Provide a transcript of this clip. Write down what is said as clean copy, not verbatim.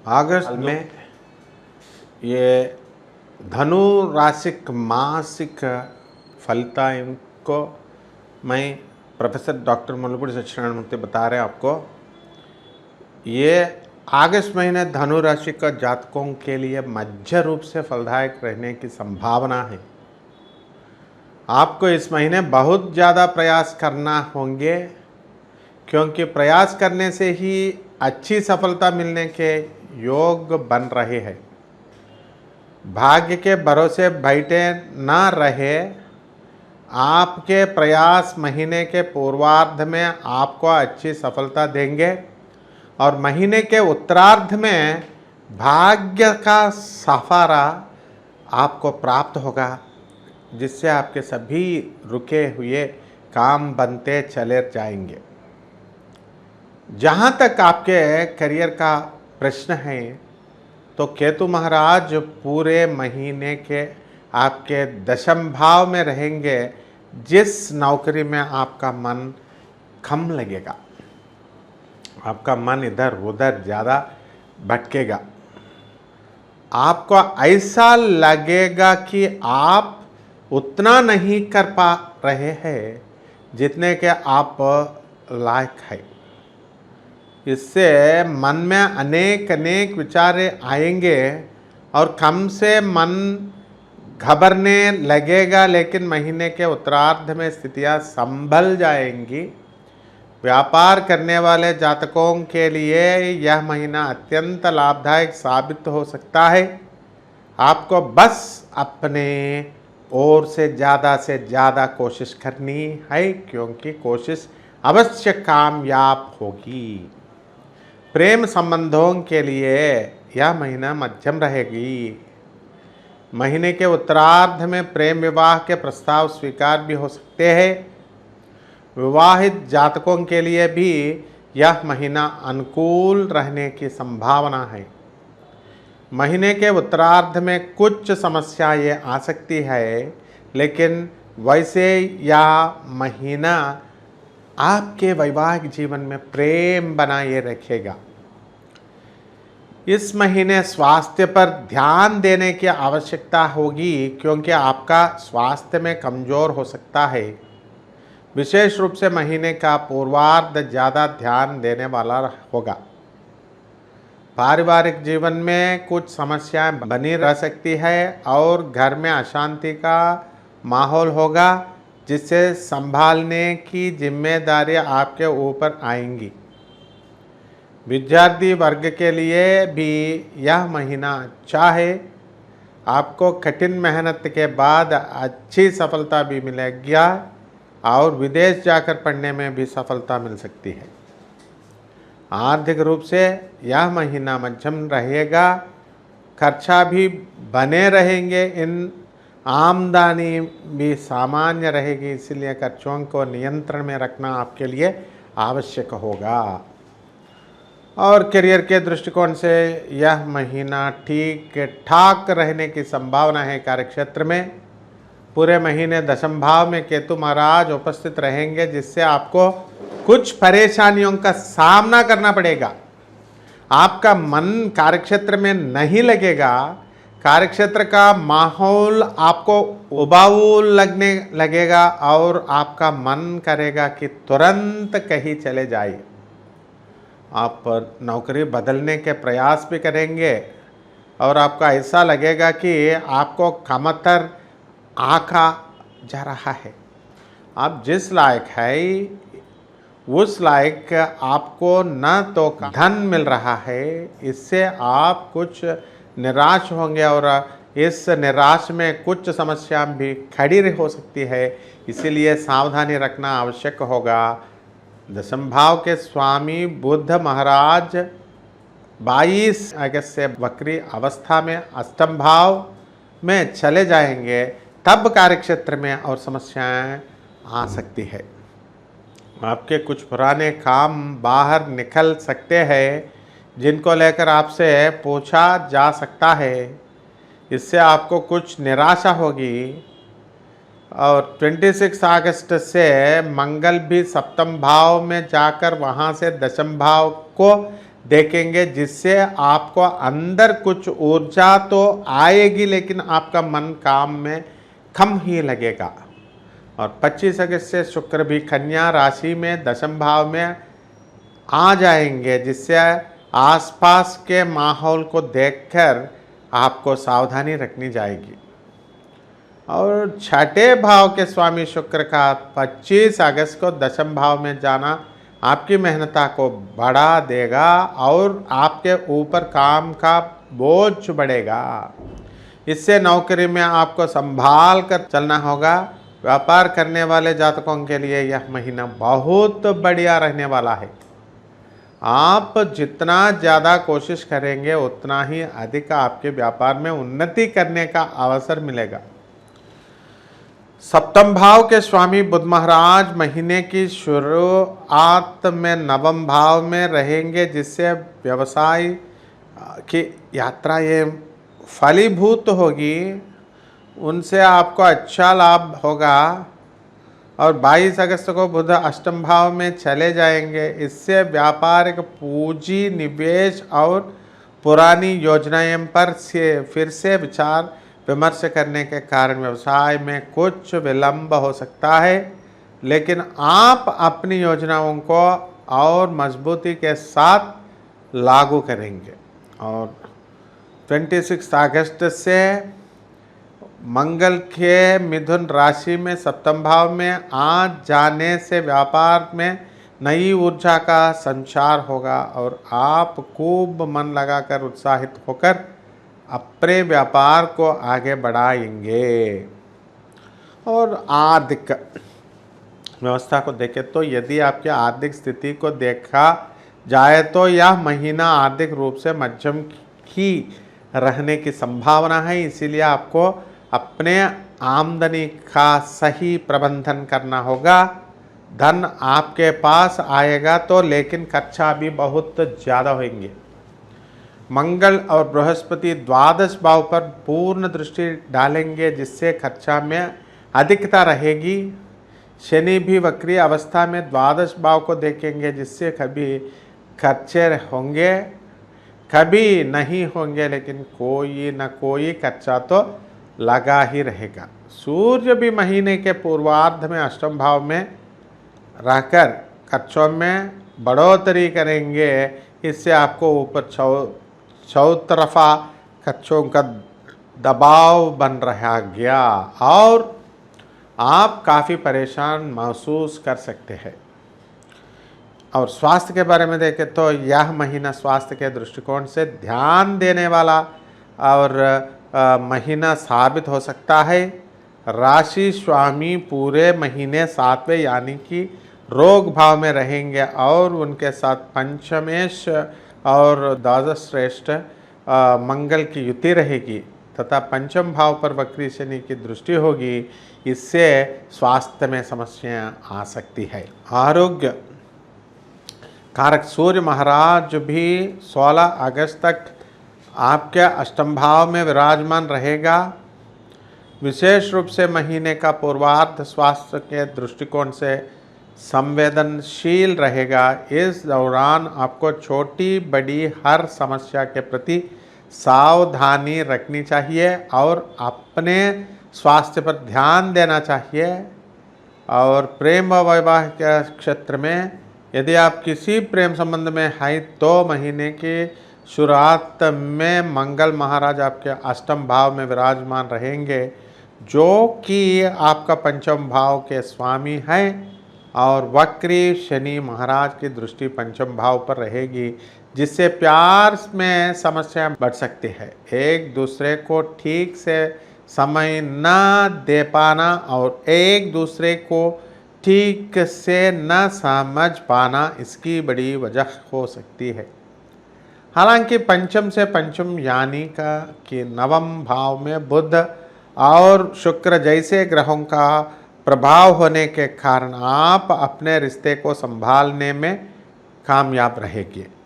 अगस्त में ये धनु राशिक मासिक फलितायों को मैं प्रोफेसर डॉक्टर मुल्लपूडी सत्यनारायण मूर्ति बता रहे हैं आपको। ये अगस्त महीने धनु राशि का जातकों के लिए मध्य रूप से फलदायक रहने की संभावना है। आपको इस महीने बहुत ज़्यादा प्रयास करना होंगे, क्योंकि प्रयास करने से ही अच्छी सफलता मिलने के योग बन रहे हैं। भाग्य के भरोसे बैठे ना रहे। आपके प्रयास महीने के पूर्वार्ध में आपको अच्छी सफलता देंगे और महीने के उत्तरार्ध में भाग्य का सहारा आपको प्राप्त होगा, जिससे आपके सभी रुके हुए काम बनते चले जाएंगे। जहाँ तक आपके करियर का प्रश्न है, तो केतु महाराज पूरे महीने के आपके दशम भाव में रहेंगे, जिस नौकरी में आपका मन कम लगेगा, आपका मन इधर उधर ज़्यादा भटकेगा। आपको ऐसा लगेगा कि आप उतना नहीं कर पा रहे हैं जितने के आप लायक है। इससे मन में अनेक विचार आएंगे और कम से मन घबरने लगेगा, लेकिन महीने के उत्तरार्ध में स्थितियां संभल जाएंगी। व्यापार करने वाले जातकों के लिए यह महीना अत्यंत लाभदायक साबित हो सकता है। आपको बस अपने ओर से ज़्यादा कोशिश करनी है, क्योंकि कोशिश अवश्य कामयाब होगी। प्रेम संबंधों के लिए यह महीना मध्यम रहेगी। महीने के उत्तरार्ध में प्रेम विवाह के प्रस्ताव स्वीकार भी हो सकते हैं। विवाहित जातकों के लिए भी यह महीना अनुकूल रहने की संभावना है। महीने के उत्तरार्ध में कुछ समस्याएं आ सकती है, लेकिन वैसे यह महीना आपके वैवाहिक जीवन में प्रेम बनाए रखेगा। इस महीने स्वास्थ्य पर ध्यान देने की आवश्यकता होगी, क्योंकि आपका स्वास्थ्य में कमजोर हो सकता है। विशेष रूप से महीने का पूर्वार्ध ज़्यादा ध्यान देने वाला होगा। पारिवारिक जीवन में कुछ समस्याएं बनी रह सकती है और घर में अशांति का माहौल होगा, जिसे संभालने की जिम्मेदारी आपके ऊपर आएंगी। विद्यार्थी वर्ग के लिए भी यह महीना अच्छा है। आपको कठिन मेहनत के बाद अच्छी सफलता भी मिलेगी और विदेश जाकर पढ़ने में भी सफलता मिल सकती है। आर्थिक रूप से यह महीना मध्यम रहेगा। खर्चा भी बने रहेंगे, इन आमदनी भी सामान्य रहेगी, इसलिए खर्चों को नियंत्रण में रखना आपके लिए आवश्यक होगा। और करियर के दृष्टिकोण से यह महीना ठीक ठाक रहने की संभावना है। कार्यक्षेत्र में पूरे महीने दशम भाव में केतु महाराज उपस्थित रहेंगे, जिससे आपको कुछ परेशानियों का सामना करना पड़ेगा। आपका मन कार्यक्षेत्र में नहीं लगेगा। कार्यक्षेत्र का माहौल आपको उबाऊ लगने लगेगा और आपका मन करेगा कि तुरंत कहीं चले जाइए। आप नौकरी बदलने के प्रयास भी करेंगे और आपको ऐसा लगेगा कि आपको कमतर आका जा रहा है। आप जिस लायक है उस लायक आपको न तो धन मिल रहा है, इससे आप कुछ निराश होंगे और इस निराश में कुछ समस्या भी खड़ी हो सकती है, इसीलिए सावधानी रखना आवश्यक होगा। दशम भाव के स्वामी बुध महाराज 22 अगस्त से वक्री अवस्था में अष्टम भाव में चले जाएंगे, तब कार्यक्षेत्र में और समस्याएं आ सकती है। आपके कुछ पुराने काम बाहर निकल सकते हैं, जिनको लेकर आपसे पूछा जा सकता है। इससे आपको कुछ निराशा होगी। और 26 अगस्त से मंगल भी सप्तम भाव में जाकर वहाँ से दशम भाव को देखेंगे, जिससे आपको अंदर कुछ ऊर्जा तो आएगी लेकिन आपका मन काम में कम ही लगेगा। और 25 अगस्त से शुक्र भी कन्या राशि में दशम भाव में आ जाएंगे, जिससे आसपास के माहौल को देखकर आपको सावधानी रखनी जाएगी। और छठे भाव के स्वामी शुक्र का 25 अगस्त को दशम भाव में जाना आपकी मेहनता को बढ़ा देगा और आपके ऊपर काम का बोझ बढ़ेगा। इससे नौकरी में आपको संभाल कर चलना होगा। व्यापार करने वाले जातकों के लिए यह महीना बहुत बढ़िया रहने वाला है। आप जितना ज़्यादा कोशिश करेंगे उतना ही अधिक आपके व्यापार में उन्नति करने का अवसर मिलेगा। सप्तम भाव के स्वामी बुध महाराज महीने की शुरुआत में नवम भाव में रहेंगे, जिससे व्यवसाय की यात्रा ये फलीभूत होगी, उनसे आपको अच्छा लाभ होगा। और 22 अगस्त को बुध अष्टम भाव में चले जाएंगे। इससे व्यापारिक पूंजी निवेश और पुरानी योजनाएं पर फिर से विचार विमर्श करने के कारण व्यवसाय में कुछ विलंब हो सकता है, लेकिन आप अपनी योजनाओं को और मजबूती के साथ लागू करेंगे। और 26 अगस्त से मंगल के मिथुन राशि में सप्तम भाव में आ जाने से व्यापार में नई ऊर्जा का संचार होगा और आप खूब मन लगाकर उत्साहित होकर अपने व्यापार को आगे बढ़ाएंगे। और आर्थिक व्यवस्था को देखें तो यदि आपकी आर्थिक स्थिति को देखा जाए तो यह महीना आर्थिक रूप से मध्यम ही रहने की संभावना है। इसीलिए आपको अपने आमदनी का सही प्रबंधन करना होगा। धन आपके पास आएगा तो, लेकिन खर्चा भी बहुत ज़्यादा होंगे। मंगल और बृहस्पति द्वादश भाव पर पूर्ण दृष्टि डालेंगे, जिससे खर्चा में अधिकता रहेगी। शनि भी वक्री अवस्था में द्वादश भाव को देखेंगे, जिससे कभी खर्चे होंगे कभी नहीं होंगे, लेकिन कोई न कोई खर्चा तो लगा ही रहेगा। सूर्य भी महीने के पूर्वार्ध में अष्टम भाव में रहकर खर्चों में बढ़ोतरी करेंगे। इससे आपको ऊपर चौतरफा खर्चों का दबाव बन रहा गया और आप काफ़ी परेशान महसूस कर सकते हैं। और स्वास्थ्य के बारे में देखें तो यह महीना स्वास्थ्य के दृष्टिकोण से ध्यान देने वाला और महीना साबित हो सकता है। राशि स्वामी पूरे महीने 7वें यानी कि रोग भाव में रहेंगे और उनके साथ पंचमेश और द्वादश श्रेष्ठ मंगल की युति रहेगी तथा पंचम भाव पर वक्री शनि की दृष्टि होगी। इससे स्वास्थ्य में समस्याएं आ सकती है। आरोग्य कारक सूर्य महाराज भी 16 अगस्त तक आपके अष्टम भाव में विराजमान रहेगा। विशेष रूप से महीने का पूर्वार्ध स्वास्थ्य के दृष्टिकोण से संवेदनशील रहेगा। इस दौरान आपको छोटी बड़ी हर समस्या के प्रति सावधानी रखनी चाहिए और अपने स्वास्थ्य पर ध्यान देना चाहिए। और प्रेम व वैवाह के क्षेत्र में यदि आप किसी प्रेम संबंध में हैं तो महीने की शुरुआत में मंगल महाराज आपके अष्टम भाव में विराजमान रहेंगे, जो कि आपका पंचम भाव के स्वामी हैं। और वक्री शनि महाराज की दृष्टि पंचम भाव पर रहेगी, जिससे प्यार में समस्या बढ़ सकती है। एक दूसरे को ठीक से समय न दे पाना और एक दूसरे को ठीक से न समझ पाना इसकी बड़ी वजह हो सकती है। हालांकि पंचम से पंचम यानी कि नवम भाव में बुध और शुक्र जैसे ग्रहों का प्रभाव होने के कारण आप अपने रिश्ते को संभालने में कामयाब रहेंगे।